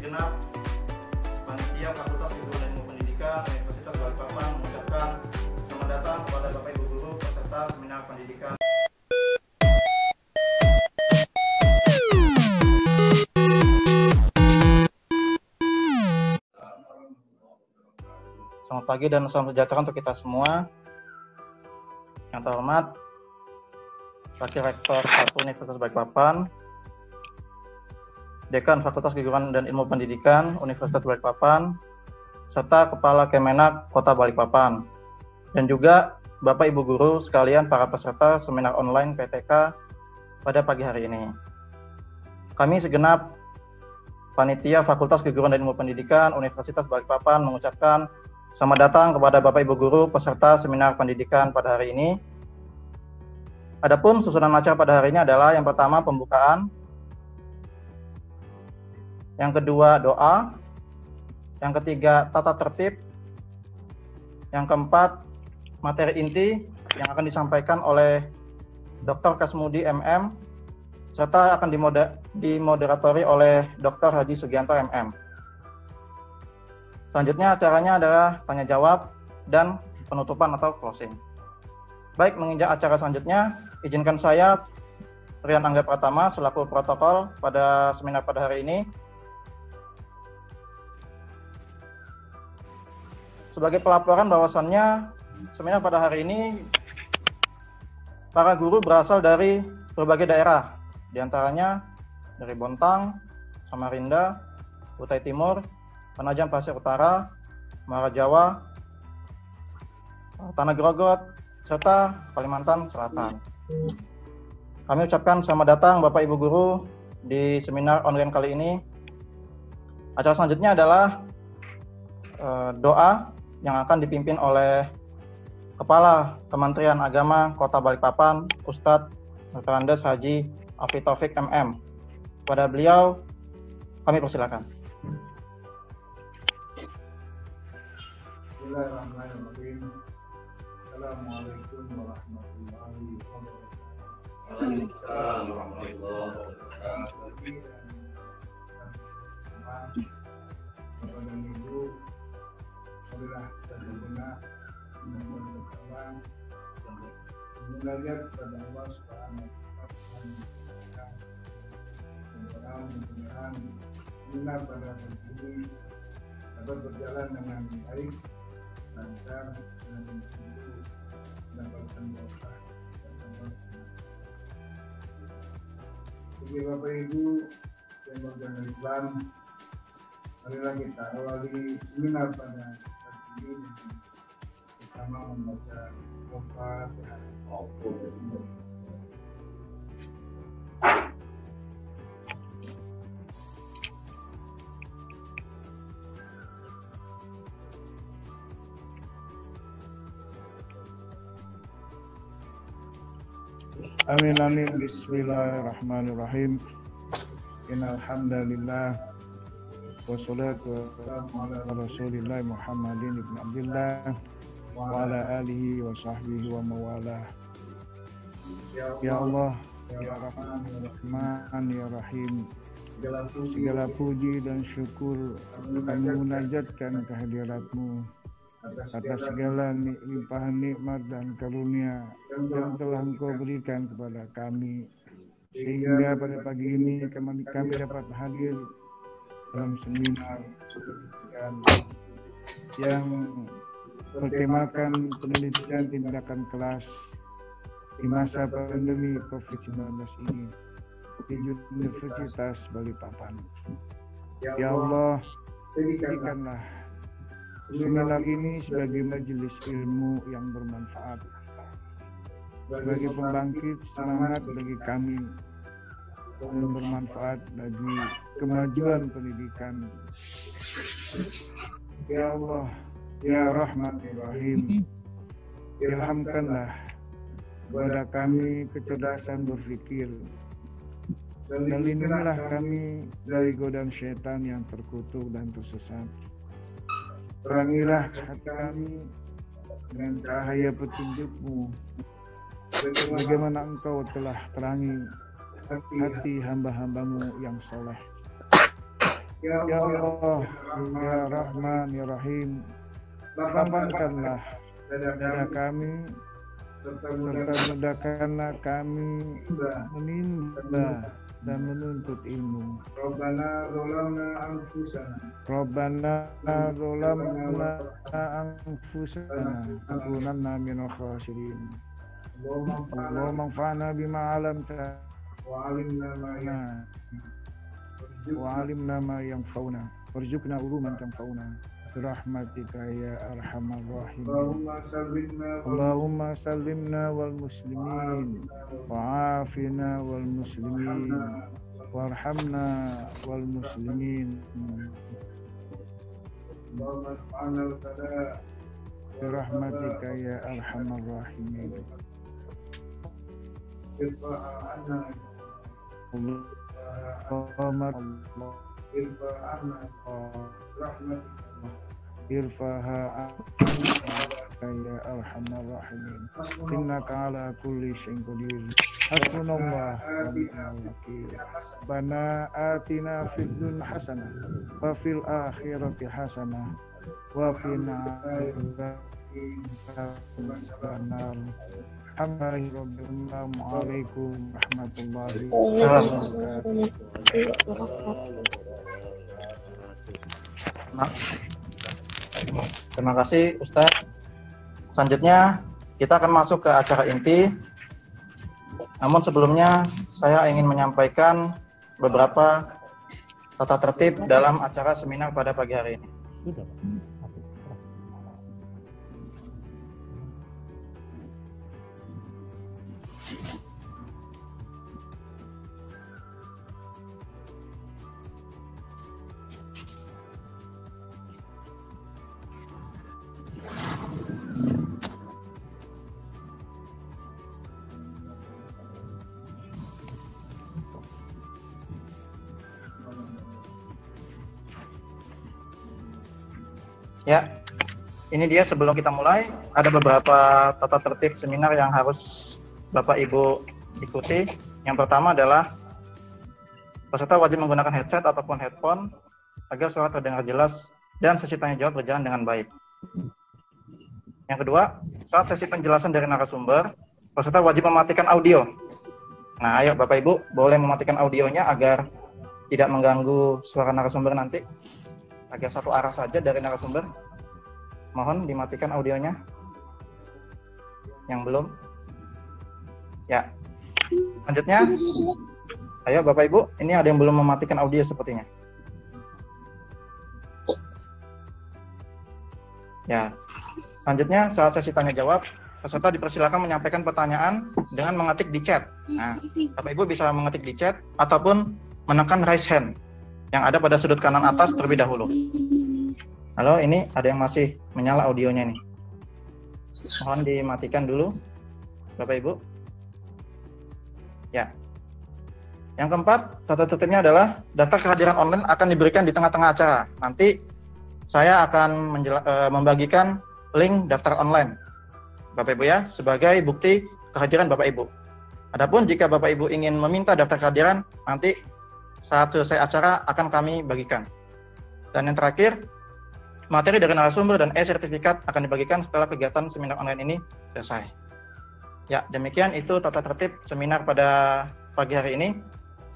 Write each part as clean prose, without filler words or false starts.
segenap panitia Fakultas Ilmu dan Ilmu Pendidikan Universitas Balikpapan mengucapkan selamat datang kepada Bapak Ibu guru peserta seminar pendidikan. Selamat pagi dan salam sejahtera untuk kita semua. Yang terhormat Wakil Rektor 1 Universitas Balikpapan, Dekan Fakultas Keguruan dan Ilmu Pendidikan Universitas Balikpapan, serta Kepala Kemenak Kota Balikpapan, dan juga Bapak Ibu guru sekalian para peserta seminar online PTK pada pagi hari ini. Kami segenap panitia Fakultas Keguruan dan Ilmu Pendidikan Universitas Balikpapan mengucapkan selamat datang kepada Bapak Ibu guru peserta seminar pendidikan pada hari ini. Adapun susunan acara pada hari ini adalah yang pertama pembukaan, yang kedua doa, yang ketiga tata tertib, yang keempat materi inti yang akan disampaikan oleh Dr. Kasmudi MM, serta akan dimoderatori oleh Dr. Haji Sugianto MM. Selanjutnya acaranya adalah tanya jawab dan penutupan atau closing. Baik, menginjak acara selanjutnya, izinkan saya Rian Angga Pratama selaku protokol pada seminar pada hari ini. Sebagai pelaporan bahwasannya seminar pada hari ini para guru berasal dari berbagai daerah, diantaranya dari Bontang, Samarinda, Kutai Timur, Penajam Pasir Utara, Muara Jawa, Tanah Grogot, serta Kalimantan Selatan. Kami ucapkan selamat datang Bapak Ibu guru di seminar online kali ini. Acara selanjutnya adalah doa yang akan dipimpin oleh Kepala Kementerian Agama Kota Balikpapan, Ustadz Dr. Andes Haji Afi Taufik MM. Kepada beliau kami persilakan. Bismillahirrahmanirrahim. Assalamualaikum warahmatullahi wabarakatuh. Waalaikumsalam warahmatullahi wabarakatuh. Bapak dan Ibu, marilah kita bebenah dengan berkawan mengajar kepada Allah Subhanahu wa Ta'ala. Mudah-mudahan seminar pada hari ini dapat berjalan dengan baik, lancar, dan mendapatkan berkah. Bagi Bapak Ibu yang beragama Islam, marilah kita awali seminar pada hari ini dengan pertama membaca Al-Fatihah. Amin amin. Bismillahirrahmanirrahim. Innal hamdalillah wassalatu wassalamu ala Rasulillah Muhammadin ibn Abdullah wa ala alihi wa sahbihi wa mawalah. Ya Allah, ya Rahman, ya Rahim, segala puji dan syukur kami munajatkan kehadirat-Mu atas segala limpahan nikmat dan karunia yang telah Engkau berikan kepada kami, sehingga pada pagi ini kami dapat hadir dalam seminar yang bertemakan penelitian tindakan kelas di masa pandemi COVID-19 ini di Universitas Balikpapan. Ya Allah, jadikanlah seminar ini sebagai majelis ilmu yang bermanfaat, sebagai pembangkit semangat bagi kami, dan bermanfaat bagi kemajuan pendidikan. Ya Allah, ya Rahman ya Rahim, ilhamkanlah kepada kami kecerdasan berpikir, dan lindungilah kami dari godaan syaitan yang terkutuk dan tersesat. Terangilah hati kami dengan cahaya petunjuk-Mu, sebagaimana Engkau telah terangi hati hamba-hamba-Mu yang soleh. Ya Ya Allah, Allah, Ya Rahman, Ya Rahim, lapangkanlah lapangkanlah dada dada kami, kami, serta serta mudahkanlah kami menimba dan menuntut ilmu. Rabbana zalamna anfusana Rabbana zalamna anfusana wa kunna minal khasirin. Allahumma anfa'na bima 'allamtana wa 'alimna ma wa 'allimna ma yanfa'una warzuqna uluman tanfa'una birahmatika ya arhamar rahimin. Allahumma sallimna wal muslimin wa afina wal muslimin warhamna wal muslimin birahmatika ya arhamar rahimin. Allahumma irfaha ya arhamar rahimin. Innaka ala kulli syai'in qadir. Hasbunallah wa ni'mal wakil. Bana atina fid dunya hasanah wa fil akhirati hasanah wa qina adzabannar. Assalamualaikum warahmatullahi wabarakatuh. Terima kasih Ustadz. Selanjutnya kita akan masuk ke acara inti. Namun sebelumnya saya ingin menyampaikan beberapa tata tertib dalam acara seminar pada pagi hari ini. Ya, ini dia sebelum kita mulai, ada beberapa tata tertib seminar yang harus Bapak Ibu ikuti. Yang pertama adalah peserta wajib menggunakan headset ataupun headphone agar suara terdengar jelas dan sesi tanya jawab berjalan dengan baik. Yang kedua, saat sesi penjelasan dari narasumber, peserta wajib mematikan audio. Nah, ayo Bapak Ibu boleh mematikan audionya agar tidak mengganggu suara narasumber nanti. Agar satu arah saja dari narasumber. Mohon dimatikan audionya. Yang belum? Ya. Selanjutnya, ayo Bapak Ibu, ini ada yang belum mematikan audio sepertinya. Ya. Selanjutnya, saat sesi tanya jawab, peserta dipersilakan menyampaikan pertanyaan dengan mengetik di chat. Nah, Bapak Ibu bisa mengetik di chat ataupun menekan raise hand yang ada pada sudut kanan atas terlebih dahulu. Halo, ini ada yang masih menyala audionya nih. Mohon dimatikan dulu, Bapak Ibu. Ya. Yang keempat, tata tertibnya adalah daftar kehadiran online akan diberikan di tengah-tengah acara. Nanti saya akan membagikan link daftar online, Bapak Ibu ya, sebagai bukti kehadiran Bapak Ibu. Adapun jika Bapak Ibu ingin meminta daftar kehadiran, nanti saat selesai acara akan kami bagikan. Dan yang terakhir, materi dari narasumber dan e-sertifikat akan dibagikan setelah kegiatan seminar online ini selesai. Ya, demikian itu tata tertib seminar pada pagi hari ini.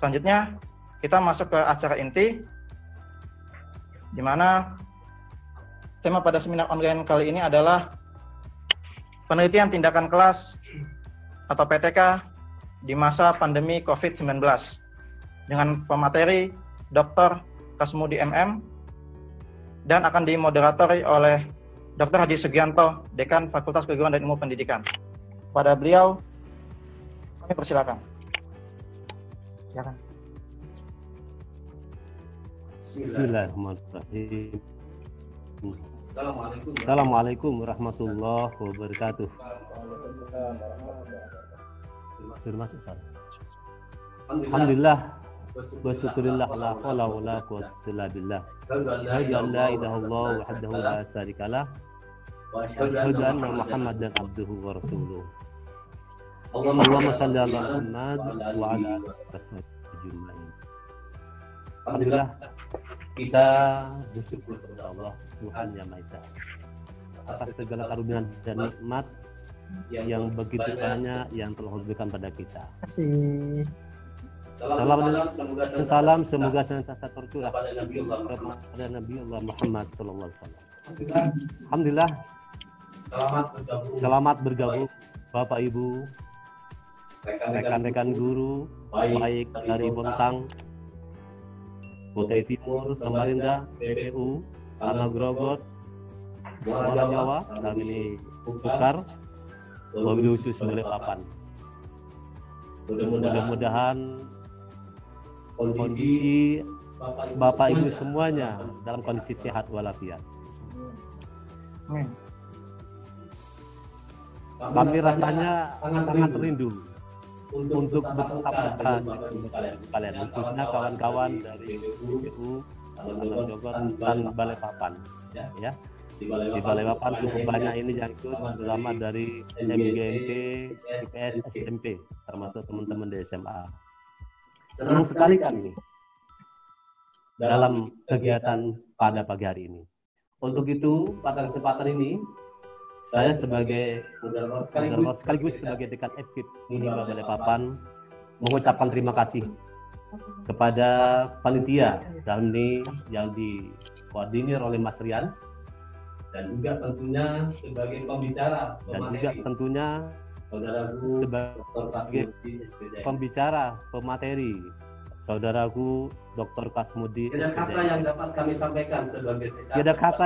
Selanjutnya, kita masuk ke acara inti, di mana tema pada seminar online kali ini adalah penelitian tindakan kelas atau PTK di masa pandemi COVID-19. Dengan pemateri Dr. Kasmudi MM dan akan dimoderatori oleh Dr. Hadi Sugianto, Dekan Fakultas Keguruan dan Ilmu Pendidikan. Pada beliau, kami persilakan. Silakan. Bismillahirrahmanirrahim. Assalamualaikum warahmatullahi wabarakatuh. Termasuk salah. Alhamdulillah. Wa syukurillah la haula wa la quwwata illa billah. Asyhadu an la ilaha illallah wahdahu la syarikalah wa asyhadu anna Muhammadan abduhu wa rasuluh. Allahumma shalli ala Muhammad wa ala alihi wasallam. Alhamdulillah, Kita bersyukur kepada Allah Tuhan Yang Maha Esa atas segala karunia dan nikmat yang begitu banyak yang telah diberikan pada kita. Salam semoga senantiasa tercurah kepada Nabi Allah Muhammad sallallahu alaihi wasallam. Alhamdulillah. Selamat bergabung Bapak Ibu, rekan-rekan guru, baik dari Bontang, Kutai Timur, Samarinda, PPU, Tanah Grogot, Muara Jawa, dan ini Bukar, wabil khusus Balikpapan. Mudah-mudahan kondisi Bapak Ibu semuanya dalam kondisi sehat walafiat. Kami rasanya sangat rindu untuk bertatap muka kalian, khususnya kawan-kawan dari PPU, Tanah Grogot, dan Balikpapan. Ya, di Balikpapan cukup banyak ini yang ikut, terutama dari MGMP, IPS, SMP, termasuk teman-teman di SMA. Senang sekali kami dalam kegiatan pada pagi hari ini. Untuk itu, pada kesempatan ini, saya sebagai moderator sekaligus sebagai dekan FKIP Unima Balikpapan mengucapkan terima kasih kepada panitia dalam ini yang dikoordinir oleh Mas Rian, dan juga tentunya sebagai pembicara sebagai pembicara pemateri saudaraku Dr. Kasmudi. Tidak ada kata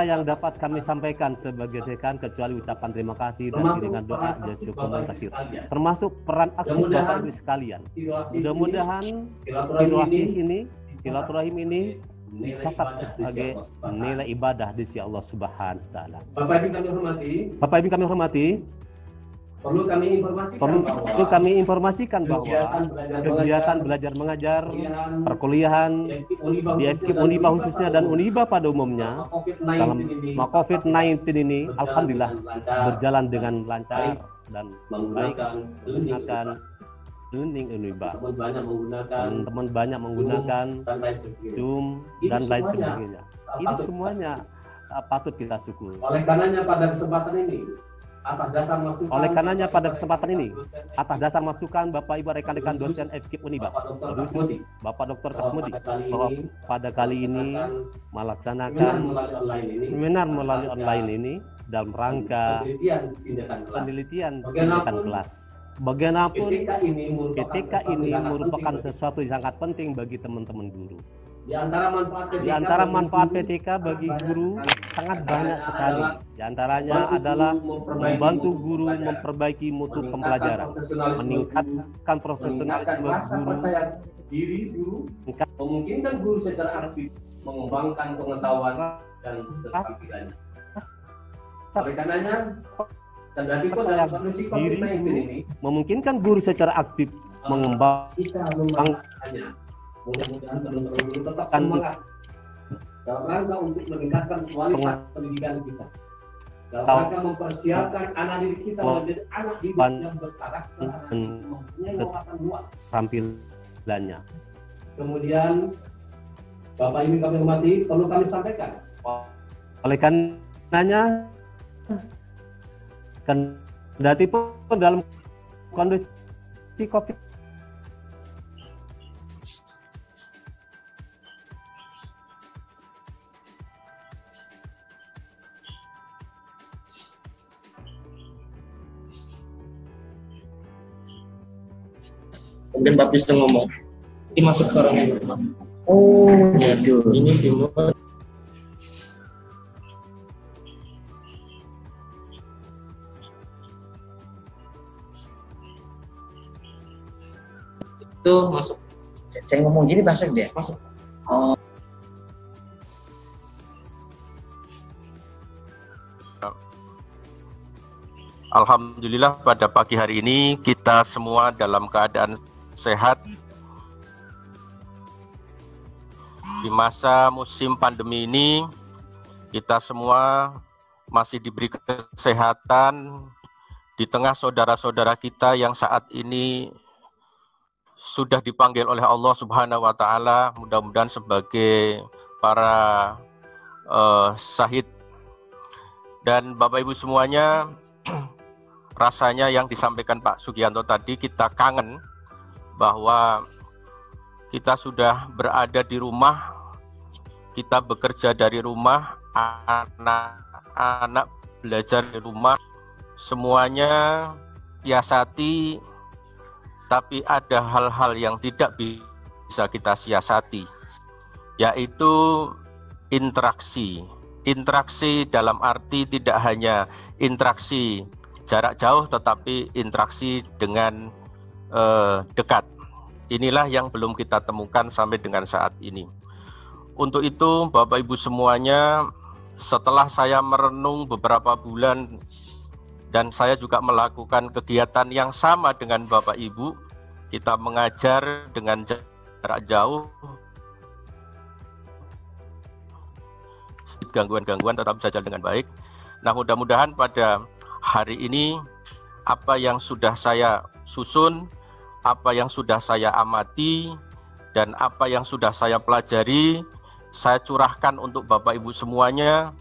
yang dapat kami sampaikan sebagai dekan kecuali ucapan terima kasih dan iringan doa dan syukur dan tasir, termasuk peran aktif Bapak Ibu sekalian. Mudah-mudahan silaturahim ini dicatat sebagai nilai ibadah di sisi Allah Subhanahu wa taala. Bapak Ibu kami hormati, perlu kami informasikan bahwa kegiatan belajar mengajar, perkuliahan di FKIP Unima khususnya dan Uniba pada umumnya selama COVID-19 ini alhamdulillah berjalan dengan lancar dan baik menggunakan learning Uniba. Teman-teman banyak menggunakan Zoom dan lain sebagainya. Ini semuanya patut kita syukur. Oleh karenanya pada kesempatan ini, atas dasar masukan Bapak Ibu rekan-rekan dosen FKIP Uniba, khusus Bapak Dr. Kasmudi, bahwa pada kali ini melaksanakan seminar melalui online ini dalam rangka penelitian tindakan kelas. Bagaimanapun PTK ini merupakan sesuatu yang sangat penting bagi teman-teman guru. Di antara manfaat PTK bagi guru sangat banyak sekali. Di antaranya adalah membantu guru memperbaiki mutu pembelajaran, meningkatkan profesionalisme guru, memungkinkan guru secara aktif mengembangkan pengetahuan dan keterampilannya. Oleh karenanya, diri guru memungkinkan guru secara aktif mengembangkannya. Mudah-mudahan teman-teman guru tetap semangat dalam rangka untuk meningkatkan kualitas pendidikan kita, dalam rangka mempersiapkan anak didik kita menjadi anak didik yang berkarakter, mempunyai wawasan luas tampilannya. Kemudian Bapak Ibu kami hormati, perlu kami sampaikan oleh karenanya kendati pun dalam kondisi COVID mungkin Pak bisa ngomong ini masuk suaranya. Oh waduh, ini dimulai. Itu masuk. Saya ngomong gini masuk deh. Masuk. Oh. Alhamdulillah pada pagi hari ini kita semua dalam keadaan sehat. Di masa musim pandemi ini kita semua masih diberi kesehatan di tengah saudara-saudara kita yang saat ini sudah dipanggil oleh Allah Subhanahu wa taala, mudah-mudahan sebagai para syahid. Dan Bapak Ibu semuanya, rasanya yang disampaikan Pak Sugianto tadi, kita kangen bahwa kita sudah berada di rumah, kita bekerja dari rumah, anak-anak belajar di rumah, semuanya siasati, tapi ada hal-hal yang tidak bisa kita siasati, yaitu interaksi. Interaksi dalam arti tidak hanya interaksi jarak jauh, tetapi interaksi dengan dekat. Inilah yang belum kita temukan sampai dengan saat ini. Untuk itu, Bapak Ibu semuanya, setelah saya merenung beberapa bulan dan saya juga melakukan kegiatan yang sama dengan Bapak Ibu, kita mengajar dengan jarak jauh, gangguan-gangguan tetap bisa jalan dengan baik. Nah, mudah-mudahan pada hari ini apa yang sudah saya susun, apa yang sudah saya amati, dan apa yang sudah saya pelajari, saya curahkan untuk Bapak Ibu semuanya.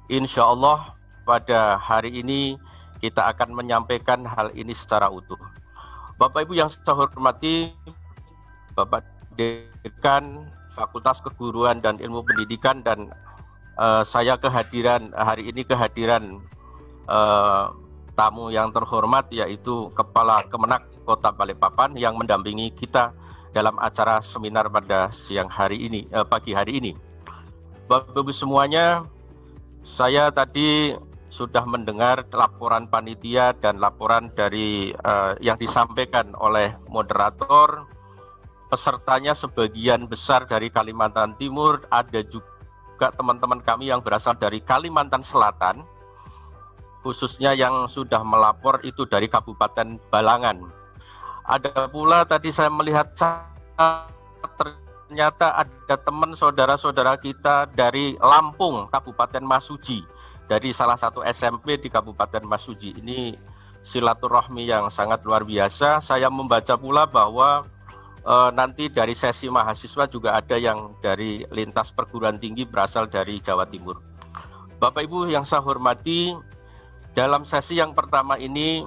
Insya Allah pada hari ini kita akan menyampaikan hal ini secara utuh. Bapak Ibu yang saya hormati, Bapak Dekan Fakultas Keguruan dan Ilmu Pendidikan, dan saya hari ini kehadiran tamu yang terhormat, yaitu Kepala Kemenak Kota Balikpapan yang mendampingi kita dalam acara seminar pada pagi hari ini. Bapak Ibu semuanya, saya tadi sudah mendengar laporan panitia dan laporan dari yang disampaikan oleh moderator. Pesertanya sebagian besar dari Kalimantan Timur, ada juga teman-teman kami yang berasal dari Kalimantan Selatan, khususnya yang sudah melapor itu dari Kabupaten Balangan. Ada pula tadi saya melihat ternyata ada teman saudara-saudara kita dari Lampung, Kabupaten Masuji, dari salah satu SMP di Kabupaten Masuji. Ini silaturahmi yang sangat luar biasa. Saya membaca pula bahwa nanti dari sesi mahasiswa juga ada yang dari lintas perguruan tinggi berasal dari Jawa Timur. Bapak Ibu yang saya hormati, dalam sesi yang pertama ini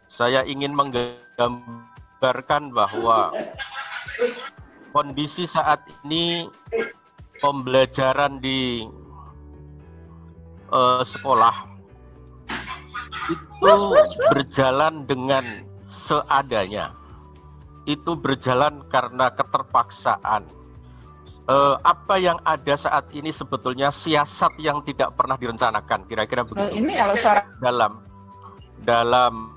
saya ingin menggambarkan bahwa kondisi saat ini pembelajaran di sekolah itu berjalan dengan seadanya. Itu berjalan karena keterpaksaan. Apa yang ada saat ini sebetulnya siasat yang tidak pernah direncanakan, kira-kira begitu. Ini kalau suara dalam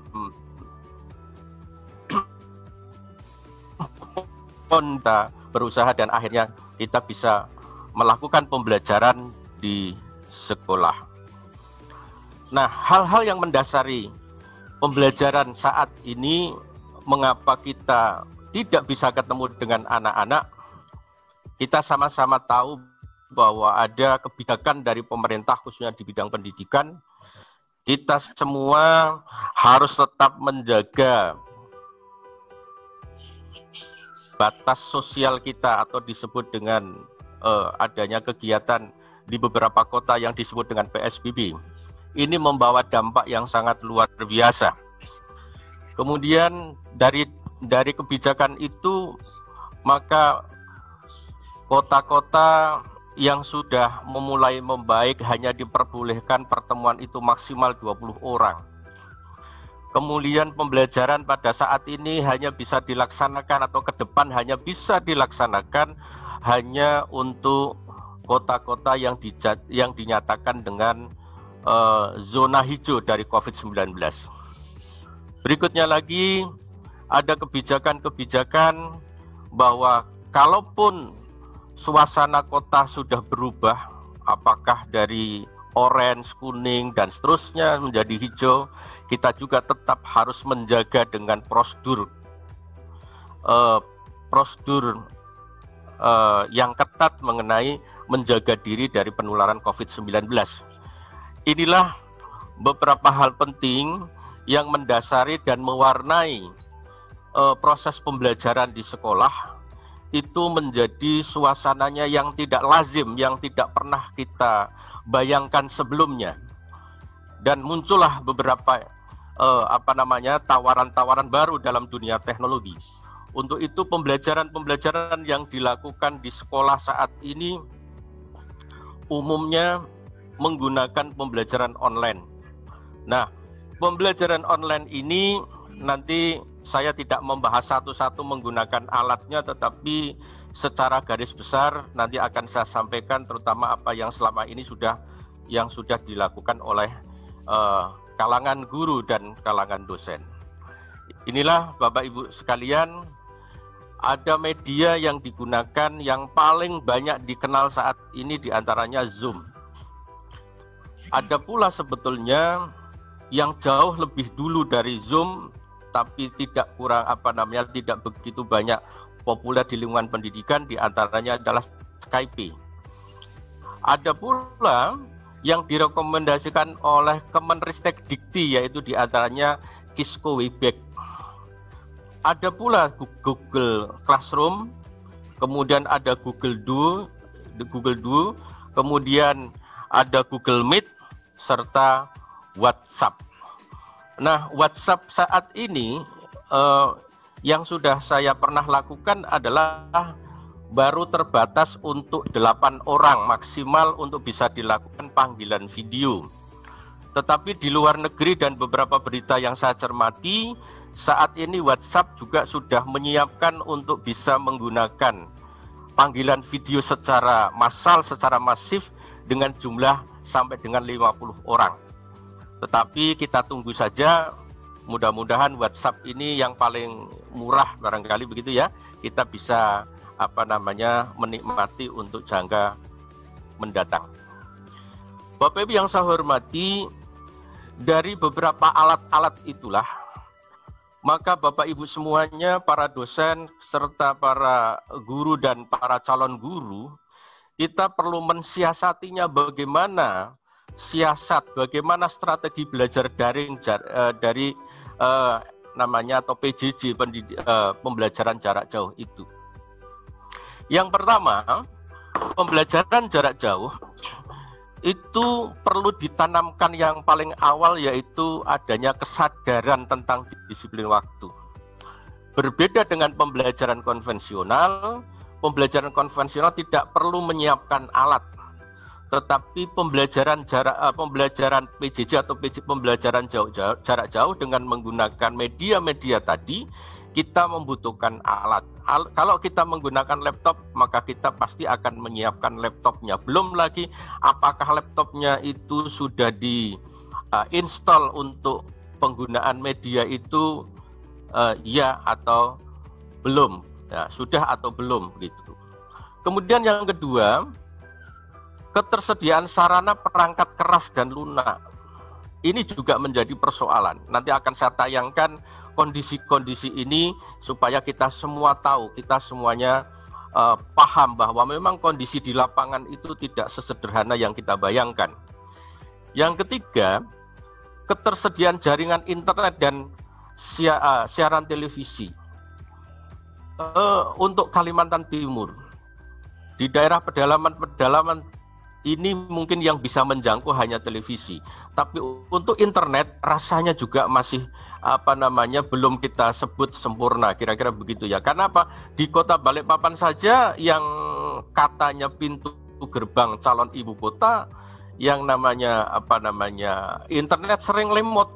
kita berusaha dan akhirnya kita bisa melakukan pembelajaran di sekolah. Nah, hal-hal yang mendasari pembelajaran saat ini, mengapa kita tidak bisa ketemu dengan anak-anak? Kita sama-sama tahu bahwa ada kebijakan dari pemerintah khususnya di bidang pendidikan. Kita semua harus tetap menjaga batas sosial kita, atau disebut dengan adanya kegiatan di beberapa kota yang disebut dengan PSBB. Ini membawa dampak yang sangat luar biasa. Kemudian dari kebijakan itu, maka kota-kota yang sudah memulai membaik hanya diperbolehkan pertemuan itu maksimal 20 orang. Kemudian pembelajaran pada saat ini hanya bisa dilaksanakan, atau ke depan hanya bisa dilaksanakan hanya untuk kota-kota yang dinyatakan dengan zona hijau dari COVID-19. Berikutnya lagi, ada kebijakan-kebijakan bahwa kalaupun suasana kota sudah berubah, apakah dari orange, kuning, dan seterusnya menjadi hijau, kita juga tetap harus menjaga dengan prosedur yang ketat mengenai menjaga diri dari penularan COVID-19. Inilah beberapa hal penting yang mendasari dan mewarnai proses pembelajaran di sekolah. itu menjadi suasananya yang tidak lazim, yang tidak pernah kita bayangkan sebelumnya. Dan muncullah beberapa tawaran-tawaran baru dalam dunia teknologi. Untuk itu pembelajaran-pembelajaran yang dilakukan di sekolah saat ini umumnya menggunakan pembelajaran online. Nah, pembelajaran online ini nanti saya tidak membahas satu-satu menggunakan alatnya, tetapi secara garis besar nanti akan saya sampaikan terutama apa yang selama ini sudah dilakukan oleh kalangan guru dan kalangan dosen. Inilah Bapak Ibu sekalian, ada media yang digunakan yang paling banyak dikenal saat ini diantaranya Zoom. Ada pula sebetulnya yang jauh lebih dulu dari Zoom, tapi tidak begitu banyak populer di lingkungan pendidikan, diantaranya adalah Skype. Ada pula yang direkomendasikan oleh Kemenristek Dikti, yaitu diantaranya Kisco Webex. Ada pula Google Classroom, kemudian ada Google Duo, kemudian ada Google Meet, serta WhatsApp. Nah, WhatsApp saat ini yang sudah saya pernah lakukan adalah baru terbatas untuk 8 orang maksimal untuk bisa dilakukan panggilan video. Tetapi di luar negeri dan beberapa berita yang saya cermati, saat ini WhatsApp juga sudah menyiapkan untuk bisa menggunakan panggilan video secara massal, secara masif dengan jumlah sampai dengan 50 orang. Tetapi kita tunggu saja, mudah-mudahan WhatsApp ini yang paling murah barangkali begitu ya, kita bisa menikmati untuk jangka mendatang. Bapak Ibu yang saya hormati, dari beberapa alat-alat itulah, maka Bapak Ibu semuanya, para dosen, serta para guru dan para calon guru, kita perlu mensiasatinya bagaimana bagaimana strategi belajar daring dari atau PJJ, pembelajaran jarak jauh itu. Yang pertama, pembelajaran jarak jauh itu perlu ditanamkan yang paling awal, yaitu adanya kesadaran tentang disiplin waktu. Berbeda dengan pembelajaran konvensional tidak perlu menyiapkan alat, tetapi pembelajaran PJJ atau pembelajaran jarak jauh dengan menggunakan media-media tadi, kita membutuhkan alat. Kalau kita menggunakan laptop, maka kita pasti akan menyiapkan laptopnya. Belum lagi apakah laptopnya itu sudah di-install untuk penggunaan media itu ya atau belum. Ya, sudah atau belum gitu. Kemudian yang kedua, ketersediaan sarana perangkat keras dan lunak. Ini juga menjadi persoalan. Nanti akan saya tayangkan kondisi-kondisi ini supaya kita semua tahu, kita semuanya paham bahwa memang kondisi di lapangan itu tidak sesederhana yang kita bayangkan. Yang ketiga, ketersediaan jaringan internet dan siaran televisi. Untuk Kalimantan Timur, di daerah pedalaman ini mungkin yang bisa menjangkau hanya televisi, tapi untuk internet rasanya juga masih belum kita sebut sempurna, kira-kira begitu ya. Karena apa? Di kota Balikpapan saja yang katanya pintu gerbang calon ibu kota, yang namanya internet sering lemot,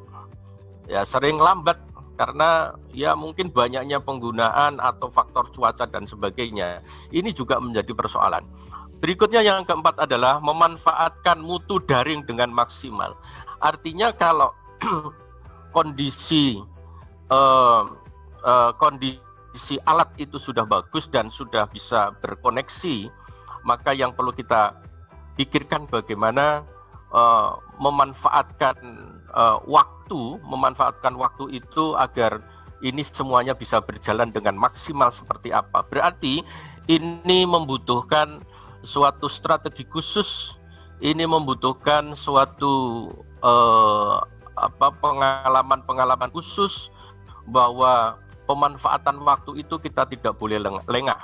ya sering lambat karena ya mungkin banyaknya penggunaan atau faktor cuaca dan sebagainya. Ini juga menjadi persoalan. Berikutnya yang keempat adalah memanfaatkan mutu daring dengan maksimal. Artinya kalau kondisi alat itu sudah bagus dan sudah bisa berkoneksi, maka yang perlu kita pikirkan bagaimana memanfaatkan waktu itu agar ini semuanya bisa berjalan dengan maksimal seperti apa. Berarti ini membutuhkan suatu strategi khusus, ini membutuhkan suatu pengalaman khusus bahwa pemanfaatan waktu itu kita tidak boleh lengah.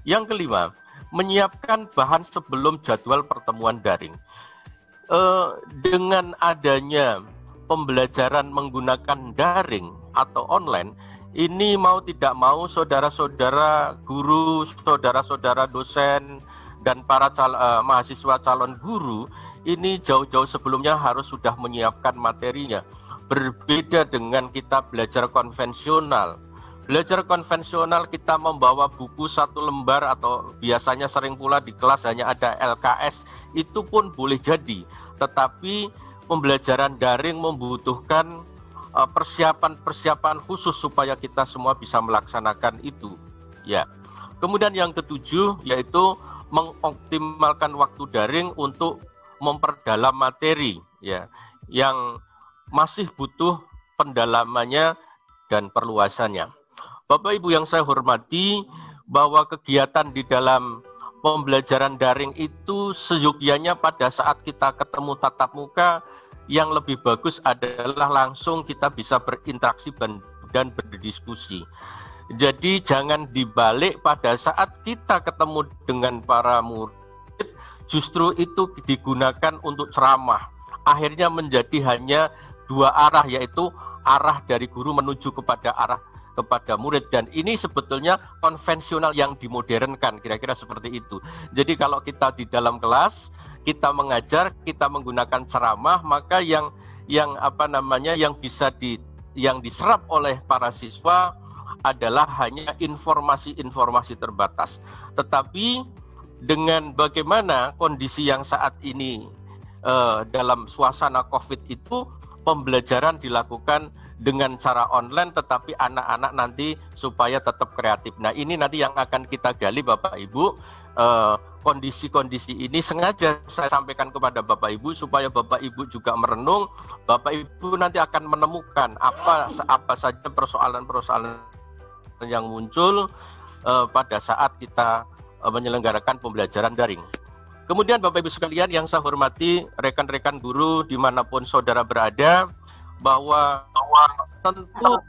Yang kelima, menyiapkan bahan sebelum jadwal pertemuan daring. Dengan adanya pembelajaran menggunakan daring atau online, ini mau tidak mau saudara-saudara guru, saudara-saudara dosen, dan para mahasiswa calon guru ini jauh-jauh sebelumnya harus sudah menyiapkan materinya. Berbeda dengan kita belajar konvensional. Belajar konvensional kita membawa buku 1 lembar atau biasanya sering pula di kelas hanya ada LKS, itu pun boleh jadi. Tetapi pembelajaran daring membutuhkan persiapan-persiapan khusus supaya kita semua bisa melaksanakan itu. Ya. Kemudian yang ketujuh yaitu mengoptimalkan waktu daring untuk memperdalam materi, ya, yang masih butuh pendalamannya dan perluasannya. Bapak Ibu yang saya hormati, bahwa kegiatan di dalam pembelajaran daring itu seyogyanya pada saat kita ketemu tatap muka, yang lebih bagus adalah langsung kita bisa berinteraksi dan berdiskusi. Jadi jangan dibalik pada saat kita ketemu dengan para murid, justru itu digunakan untuk ceramah. Akhirnya menjadi hanya 2 arah, yaitu arah dari guru menuju kepada arah kepada murid, dan ini sebetulnya konvensional yang dimodernkan, kira-kira seperti itu. Jadi kalau kita di dalam kelas, kita mengajar, kita menggunakan ceramah, maka yang bisa yang diserap oleh para siswa adalah hanya informasi-informasi terbatas. Tetapi dengan bagaimana kondisi yang saat ini dalam suasana COVID itu, pembelajaran dilakukan dengan cara online, tetapi anak-anak nanti supaya tetap kreatif. Nah, ini nanti yang akan kita gali Bapak Ibu. Kondisi-kondisi ini sengaja saya sampaikan kepada Bapak Ibu supaya Bapak Ibu juga merenung. Bapak Ibu nanti akan menemukan apa saja persoalan-persoalan yang muncul pada saat kita menyelenggarakan pembelajaran daring. Kemudian Bapak Ibu sekalian yang saya hormati, rekan-rekan guru dimanapun saudara berada, bahwa tentu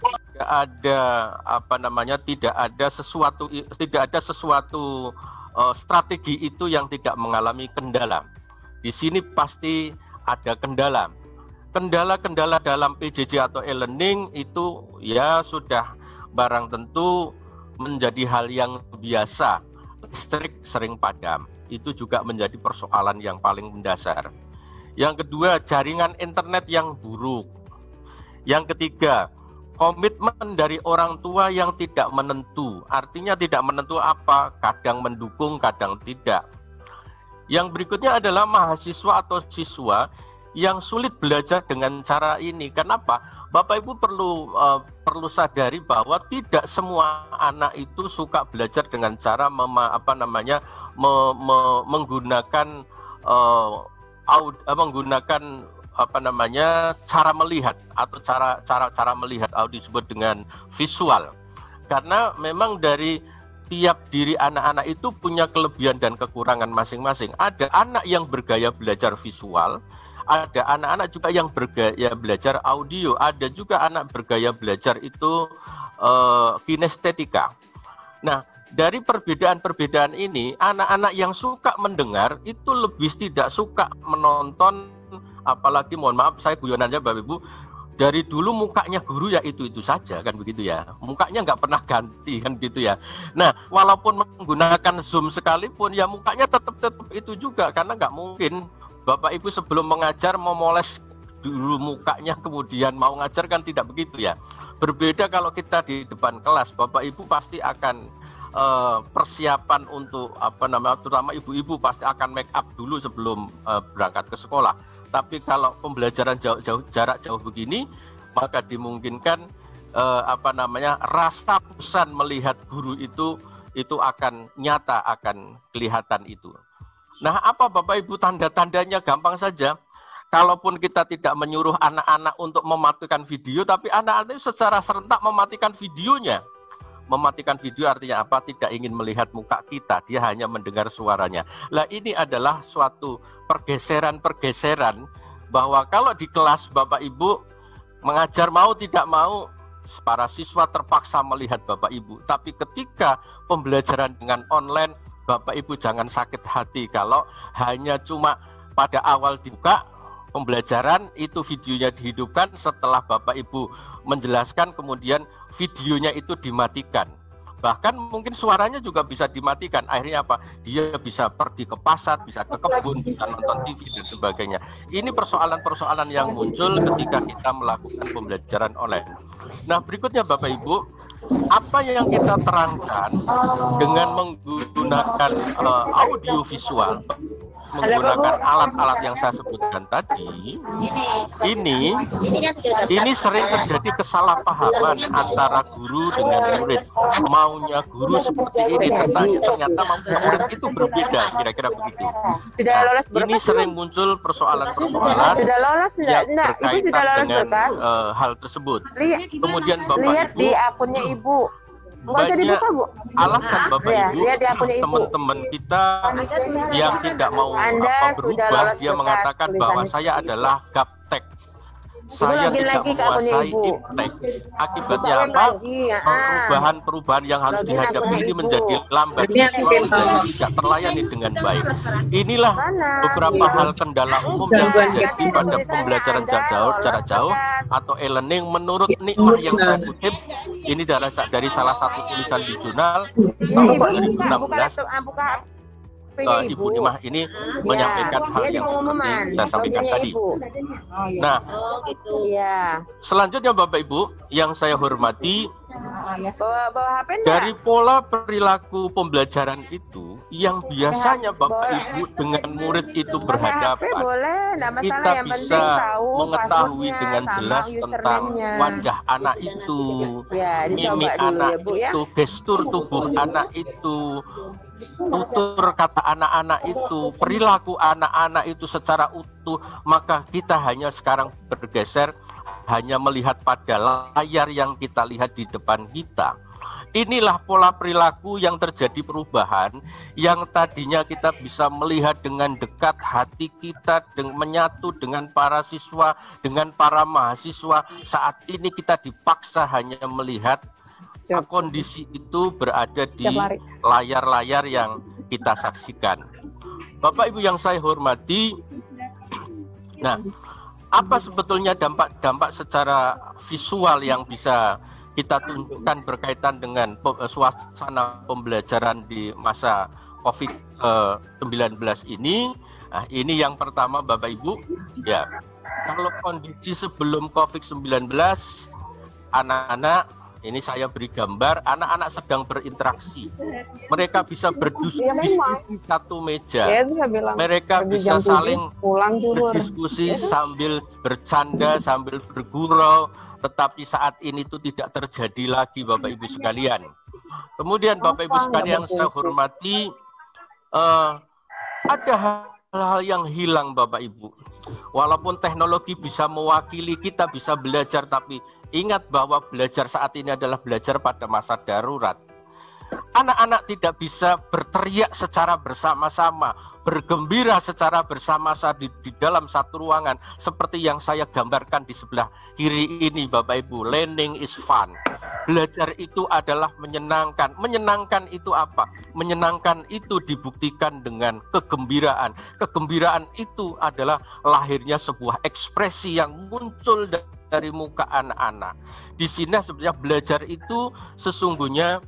tidak ada sesuatu strategi itu yang tidak mengalami kendala. Di sini pasti ada kendala. Kendala-kendala dalam PJJ atau e-learning itu ya sudah barang tentu menjadi hal yang biasa. Listrik sering padam, itu juga menjadi persoalan yang paling mendasar. Yang kedua, jaringan internet yang buruk. Yang ketiga, komitmen dari orang tua yang tidak menentu. Artinya tidak menentu apa? Kadang mendukung, kadang tidak. Yang berikutnya adalah mahasiswa atau siswa yang sulit belajar dengan cara ini. Kenapa? Bapak Ibu perlu sadari bahwa tidak semua anak itu suka belajar dengan cara menggunakan cara melihat atau cara melihat disebut dengan visual. Karena memang dari tiap diri anak-anak itu punya kelebihan dan kekurangan masing-masing. Ada anak yang bergaya belajar visual, ada anak-anak juga yang bergaya belajar audio, ada juga anak bergaya belajar itu kinestetika. Nah, dari perbedaan-perbedaan ini, anak-anak yang suka mendengar itu lebih tidak suka menonton, apalagi mohon maaf saya guyonannya Bapak Ibu, dari dulu mukanya guru ya itu saja kan begitu ya, mukanya nggak pernah ganti kan gitu ya. Nah, walaupun menggunakan Zoom sekalipun ya mukanya tetap itu juga, karena nggak mungkin Bapak Ibu sebelum mengajar memoles dulu mukanya kemudian mau ngajar, kan tidak begitu ya. Berbeda kalau kita di depan kelas, Bapak Ibu pasti akan persiapan untuk terutama ibu-ibu pasti akan make up dulu sebelum berangkat ke sekolah. Tapi kalau pembelajaran jarak jauh begini, maka dimungkinkan rasa bosan melihat guru itu akan nyata, akan kelihatan itu. Nah, apa Bapak Ibu tanda-tandanya? Gampang saja. Kalaupun kita tidak menyuruh anak-anak untuk mematikan video, tapi anak-anak itu secara serentak mematikan videonya. Mematikan video artinya apa? Tidak ingin melihat muka kita, dia hanya mendengar suaranya. Lah, ini adalah suatu pergeseran bahwa kalau di kelas Bapak Ibu mengajar mau tidak mau para siswa terpaksa melihat Bapak Ibu. Tapi ketika pembelajaran dengan online, Bapak Ibu jangan sakit hati kalau hanya cuma pada awal dibuka pembelajaran itu videonya dihidupkan, setelah Bapak Ibu menjelaskan kemudian videonya itu dimatikan. Bahkan mungkin suaranya juga bisa dimatikan. Akhirnya apa? Dia bisa pergi ke pasar, bisa ke kebun, bisa nonton TV dan sebagainya. Ini persoalan-persoalan yang muncul ketika kita melakukan pembelajaran online. Nah, berikutnya Bapak Ibu, apa yang kita terangkan dengan menggunakan audio visual, menggunakan alat-alat yang saya sebutkan tadi, ini sering terjadi kesalahpahaman antara guru dengan murid. Maunya guru seperti ini, ternyata maunya murid itu berbeda, kira-kira begitu. Nah, ini sering muncul persoalan-persoalan yang berkaitan dengan hal tersebut. Kemudian Bapak Ibu, di akunnya Ibu. Banyak alasan Bapak Ibu, teman-teman kita yang tidak mau berubah, dia mengatakan bahwa saya adalah gaptek, saya tidak menguasai iptek. Akibatnya apa? Perubahan-perubahan yang harus dihadapi ini menjadi lambat, tidak terlayani dengan baik. Inilah beberapa hal kendala umum yang terjadi pada pembelajaran jarak jauh atau e-learning menurut Nikmah yang saya kutip. Ini dari salah satu tulisan di jurnal tahun 2016. Ibu Nimah ini menyampaikan hal yang seperti saya sampaikan tadi. Nah, selanjutnya Bapak Ibu yang saya hormati, dari pola perilaku pembelajaran itu yang biasanya Bapak Ibu dengan murid itu berhadapan, kita bisa mengetahui dengan jelas tentang wajah anak itu, mimik anak itu, gestur tubuh anak itu, tutur kata anak-anak itu, perilaku anak-anak itu secara utuh. Maka kita hanya sekarang bergeser, hanya melihat pada layar yang kita lihat di depan kita. Inilah pola perilaku yang terjadi perubahan, yang tadinya kita bisa melihat dengan dekat hati kita, menyatu dengan para siswa, dengan para mahasiswa. Saat ini kita dipaksa hanya melihat kondisi itu berada di layar-layar yang kita saksikan. Bapak Ibu yang saya hormati, nah, apa sebetulnya dampak-dampak secara visual yang bisa kita tunjukkan berkaitan dengan suasana pembelajaran di masa COVID-19 ini? Nah, ini yang pertama Bapak Ibu, ya, kalau kondisi sebelum COVID-19, anak-anak, ini saya beri gambar, anak-anak sedang berinteraksi. Mereka bisa berdiskusi satu meja. Mereka bisa saling berdiskusi sambil bercanda, sambil bergurau. Tetapi saat ini itu tidak terjadi lagi Bapak Ibu sekalian. Kemudian Bapak Ibu sekalian yang saya hormati, ada hal-hal yang hilang Bapak Ibu. Walaupun teknologi bisa mewakili kita bisa belajar, tapi ingat bahwa belajar saat ini adalah belajar pada masa darurat. Anak-anak tidak bisa berteriak secara bersama-sama, bergembira secara bersama-sama di dalam satu ruangan seperti yang saya gambarkan di sebelah kiri ini Bapak Ibu. Learning is fun. Belajar itu adalah menyenangkan. Menyenangkan itu apa? Menyenangkan itu dibuktikan dengan kegembiraan. Kegembiraan itu adalah lahirnya sebuah ekspresi yang muncul dari muka anak-anak. Di sini sebenarnya belajar itu sesungguhnya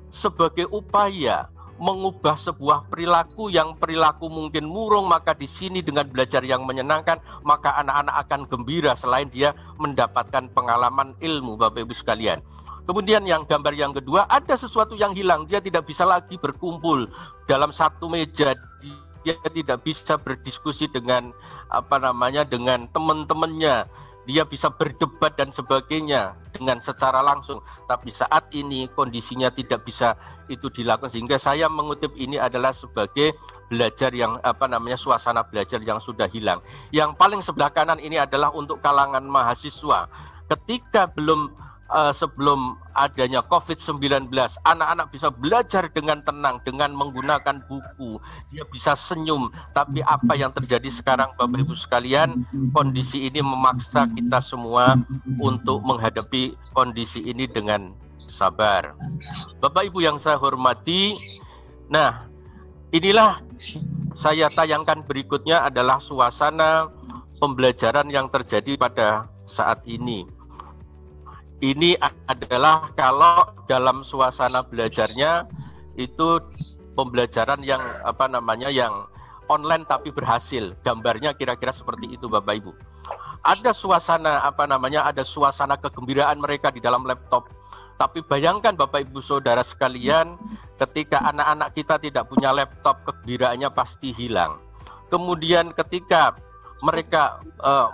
sebagai upaya mengubah sebuah perilaku yang perilaku mungkin murung, maka di sini dengan belajar yang menyenangkan, maka anak-anak akan gembira selain dia mendapatkan pengalaman ilmu Bapak Ibu sekalian. Kemudian yang gambar yang kedua, ada sesuatu yang hilang, dia tidak bisa lagi berkumpul dalam satu meja, dia tidak bisa berdiskusi dengan dengan teman-temannya. Dia bisa berdebat dan sebagainya dengan secara langsung. Tapi saat ini kondisinya tidak bisa itu dilakukan. Sehingga saya mengutip ini adalah sebagai belajar yang suasana belajar yang sudah hilang. Yang paling sebelah kanan ini adalah untuk kalangan mahasiswa. Ketika belum sebelum adanya COVID-19, anak-anak bisa belajar dengan tenang, dengan menggunakan buku, dia bisa senyum. Tapi apa yang terjadi sekarang, Bapak Ibu sekalian, kondisi ini memaksa kita semua untuk menghadapi kondisi ini dengan sabar. Bapak Ibu yang saya hormati, nah inilah saya tayangkan berikutnya adalah suasana pembelajaran yang terjadi pada saat ini. Ini adalah kalau dalam suasana belajarnya itu pembelajaran yang yang online tapi berhasil. Gambarnya kira-kira seperti itu Bapak Ibu. Ada suasana ada suasana kegembiraan mereka di dalam laptop. Tapi bayangkan Bapak Ibu Saudara sekalian, ketika anak-anak kita tidak punya laptop, kegembiraannya pasti hilang. Kemudian ketika mereka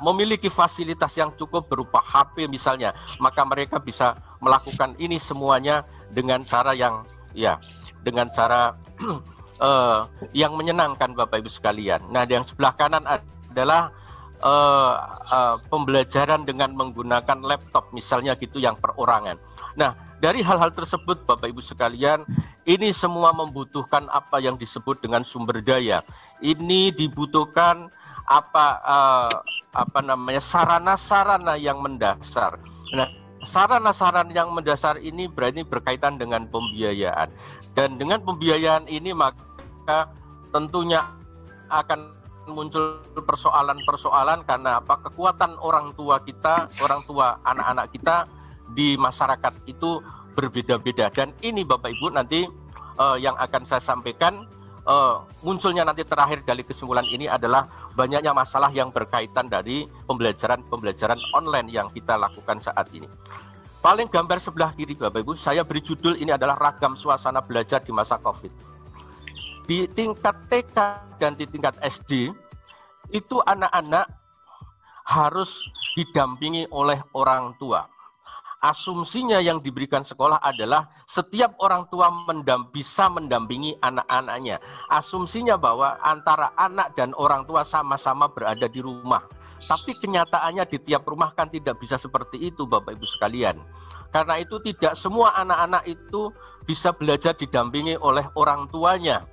memiliki fasilitas yang cukup berupa HP misalnya, maka mereka bisa melakukan ini semuanya dengan cara yang yang menyenangkan Bapak Ibu sekalian. Nah, yang sebelah kanan adalah pembelajaran dengan menggunakan laptop misalnya gitu yang perorangan. Nah, dari hal-hal tersebut Bapak Ibu sekalian, ini semua membutuhkan apa yang disebut dengan sumber daya. Ini dibutuhkan sarana-sarana yang mendasar. Nah, sarana-sarana yang mendasar ini berkaitan dengan pembiayaan. Dan dengan pembiayaan ini maka tentunya akan muncul persoalan-persoalan karena kekuatan orang tua kita, orang tua anak-anak kita di masyarakat itu berbeda-beda. Dan ini Bapak Ibu nanti yang akan saya sampaikan, munculnya nanti terakhir dari kesimpulan ini adalah banyaknya masalah yang berkaitan dari pembelajaran online yang kita lakukan saat ini. Paling gambar sebelah kiri Bapak Ibu, saya beri judul ini adalah ragam suasana belajar di masa COVID. Di tingkat TK dan di tingkat SD, itu anak-anak harus didampingi oleh orang tua. Asumsinya yang diberikan sekolah adalah setiap orang tua bisa mendampingi anak-anaknya. Asumsinya bahwa antara anak dan orang tua sama-sama berada di rumah. Tapi kenyataannya di tiap rumah kan tidak bisa seperti itu Bapak Ibu sekalian. Karena itu tidak semua anak-anak itu bisa belajar didampingi oleh orang tuanya.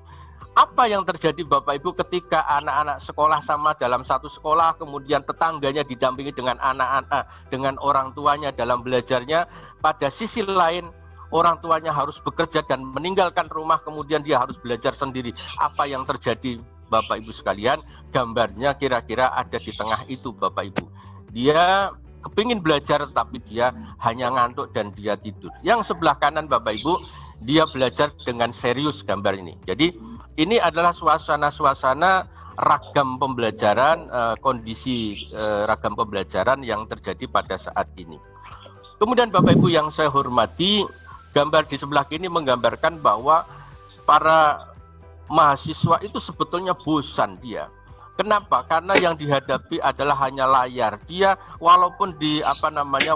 Apa yang terjadi Bapak Ibu ketika anak-anak sekolah sama dalam satu sekolah, kemudian tetangganya didampingi dengan anak-anak, dengan orang tuanya dalam belajarnya. Pada sisi lain, orang tuanya harus bekerja dan meninggalkan rumah, kemudian dia harus belajar sendiri. Apa yang terjadi Bapak Ibu sekalian? Gambarnya kira-kira ada di tengah itu Bapak Ibu. Dia kepingin belajar tapi dia hanya ngantuk dan dia tidur. Yang sebelah kanan Bapak Ibu, dia belajar dengan serius gambar ini. Jadi ini adalah suasana-suasana ragam pembelajaran, kondisi ragam pembelajaran yang terjadi pada saat ini. Kemudian Bapak Ibu yang saya hormati, gambar di sebelah kiri menggambarkan bahwa para mahasiswa itu sebetulnya bosan dia. Kenapa? Karena yang dihadapi adalah hanya layar. Dia walaupun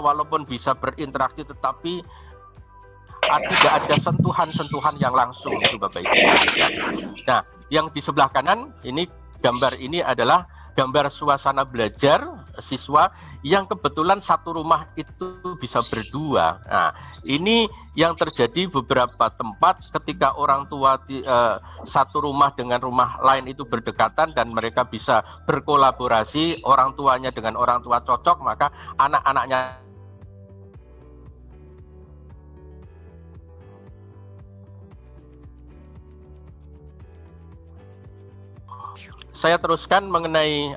walaupun bisa berinteraksi tetapi tidak ada sentuhan-sentuhan yang langsung itu Bapak Ibu. Nah, yang di sebelah kanan ini gambar ini adalah gambar suasana belajar siswa yang kebetulan satu rumah itu bisa berdua. Nah, ini yang terjadi beberapa tempat ketika orang tua satu rumah dengan rumah lain itu berdekatan dan mereka bisa berkolaborasi, orang tuanya dengan orang tua cocok, maka anak-anaknya saya teruskan mengenai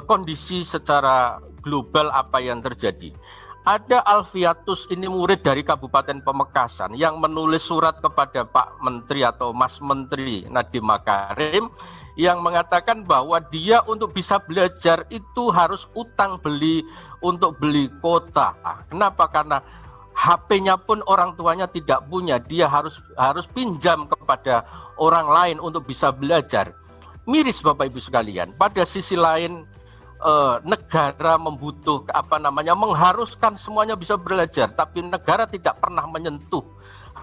kondisi secara global apa yang terjadi. Ada Alfiatus, ini murid dari Kabupaten Pamekasan yang menulis surat kepada Pak Menteri atau Mas Menteri Nadiem Makarim yang mengatakan bahwa dia untuk bisa belajar itu harus utang beli untuk beli kuota. Kenapa? Karena HP-nya pun orang tuanya tidak punya, dia harus pinjam kepada orang lain untuk bisa belajar. Miris Bapak Ibu sekalian. Pada sisi lain negara mengharuskan semuanya bisa belajar, tapi negara tidak pernah menyentuh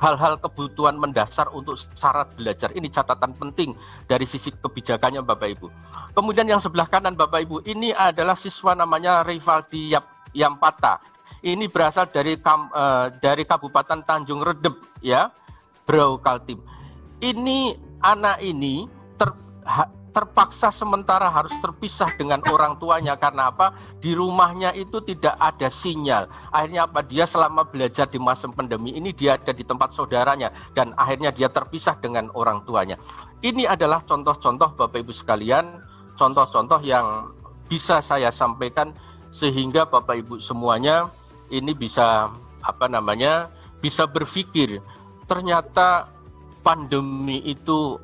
hal-hal kebutuhan mendasar untuk syarat belajar. Ini catatan penting dari sisi kebijakannya Bapak Ibu. Kemudian yang sebelah kanan Bapak Ibu, ini adalah siswa namanya Rivaldi Yampata. Ini berasal dari Kabupaten Tanjung Redep, ya, Brau Kaltim. Ini anak ini terpaksa sementara harus terpisah dengan orang tuanya karena apa? Di rumahnya itu tidak ada sinyal. Akhirnya apa? Dia selama belajar di masa pandemi ini dia ada di tempat saudaranya dan akhirnya dia terpisah dengan orang tuanya. Ini adalah contoh-contoh Bapak Ibu sekalian, contoh-contoh yang bisa saya sampaikan sehingga Bapak Ibu semuanya ini bisa bisa berpikir ternyata pandemi itu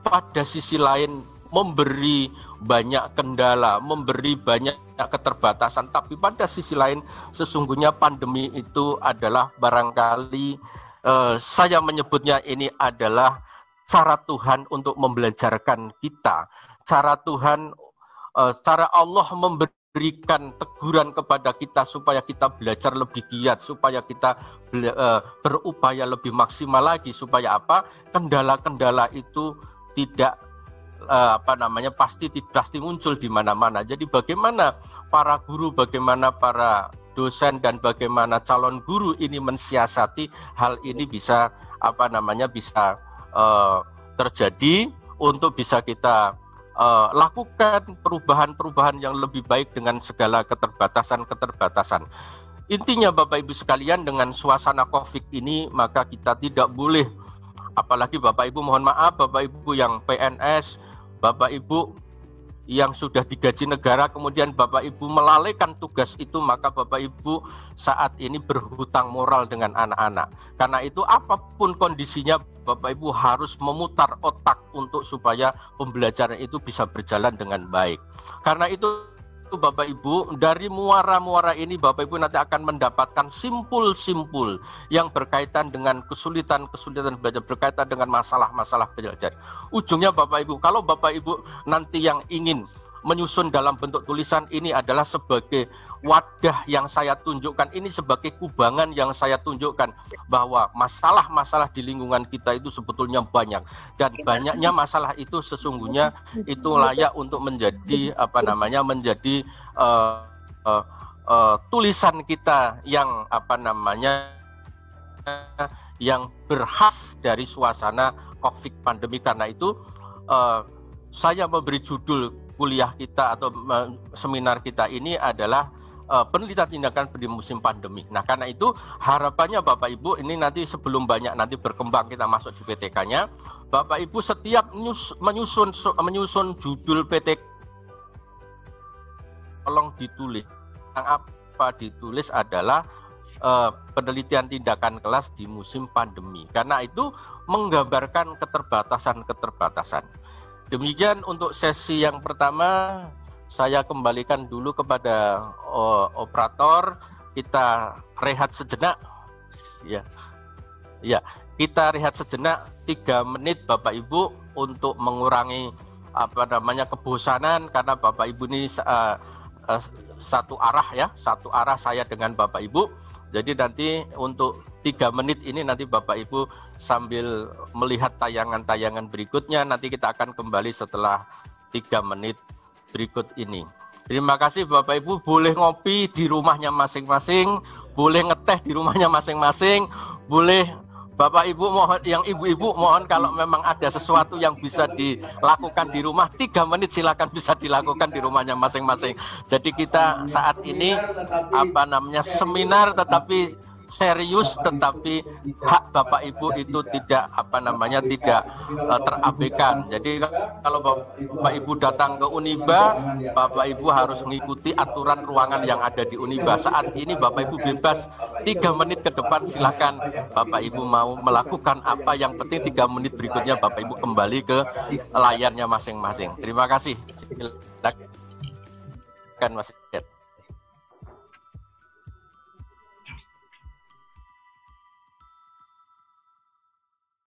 pada sisi lain memberi banyak kendala, memberi banyak keterbatasan, tapi pada sisi lain sesungguhnya pandemi itu adalah barangkali saya menyebutnya ini adalah cara Tuhan untuk membelajarkan kita, cara Tuhan, cara Allah memberikan teguran kepada kita supaya kita belajar lebih giat, supaya kita berupaya lebih maksimal lagi, supaya apa? Kendala-kendala itu tidak pasti muncul di mana-mana. Jadi bagaimana para guru, bagaimana para dosen dan bagaimana calon guru ini mensiasati hal ini bisa terjadi untuk bisa kita lakukan perubahan-perubahan yang lebih baik dengan segala keterbatasan-keterbatasan. Intinya Bapak Ibu sekalian, dengan suasana COVID ini maka kita tidak boleh, apalagi Bapak Ibu mohon maaf, Bapak Ibu yang PNS, Bapak Ibu yang sudah digaji negara, kemudian Bapak Ibu melalaikan tugas itu, maka Bapak Ibu saat ini berhutang moral dengan anak-anak. Karena itu apapun kondisinya, Bapak Ibu harus memutar otak untuk supaya pembelajaran itu bisa berjalan dengan baik. Karena itu Bapak Ibu, dari muara-muara ini Bapak Ibu nanti akan mendapatkan simpul-simpul yang berkaitan dengan kesulitan-kesulitan belajar, berkaitan dengan masalah-masalah belajar. Ujungnya Bapak Ibu, kalau Bapak Ibu nanti yang ingin menyusun dalam bentuk tulisan, ini adalah sebagai wadah yang saya tunjukkan, ini sebagai kubangan yang saya tunjukkan bahwa masalah-masalah di lingkungan kita itu sebetulnya banyak, dan banyaknya masalah itu sesungguhnya itu layak untuk menjadi tulisan kita yang yang berkhas dari suasana COVID pandemi. Karena itu saya memberi judul kuliah kita atau seminar kita ini adalah penelitian tindakan di musim pandemi. Nah, karena itu harapannya Bapak Ibu ini nanti sebelum banyak nanti berkembang kita masuk di PTK-nya, Bapak Ibu setiap menyusun judul PTK tolong ditulis. Yang apa ditulis adalah penelitian tindakan kelas di musim pandemi. Karena itu menggambarkan keterbatasan-keterbatasan. Demikian untuk sesi yang pertama, saya kembalikan dulu kepada operator. Kita rehat sejenak. Ya, kita rehat sejenak 3 menit Bapak Ibu untuk mengurangi kebosanan, karena Bapak Ibu ini satu arah saya dengan Bapak Ibu. Jadi nanti untuk 3 menit ini nanti Bapak Ibu sambil melihat tayangan-tayangan berikutnya, nanti kita akan kembali setelah 3 menit berikut ini. Terima kasih Bapak Ibu, boleh ngopi di rumahnya masing-masing, boleh ngeteh di rumahnya masing-masing, boleh Bapak Ibu mohon, yang ibu-ibu mohon kalau memang ada sesuatu yang bisa dilakukan di rumah, 3 menit silakan bisa dilakukan di rumahnya masing-masing. Jadi kita saat ini seminar tetapi serius, tetapi hak Bapak Ibu itu tidak tidak terabaikan. Jadi kalau Bapak Ibu datang ke Uniba, Bapak Ibu harus mengikuti aturan ruangan yang ada di Uniba. Saat ini Bapak Ibu bebas 3 menit ke depan, silakan Bapak Ibu mau melakukan apa, yang penting 3 menit berikutnya Bapak Ibu kembali ke layarnya masing-masing. Terima kasih. Silakan Mas Ed.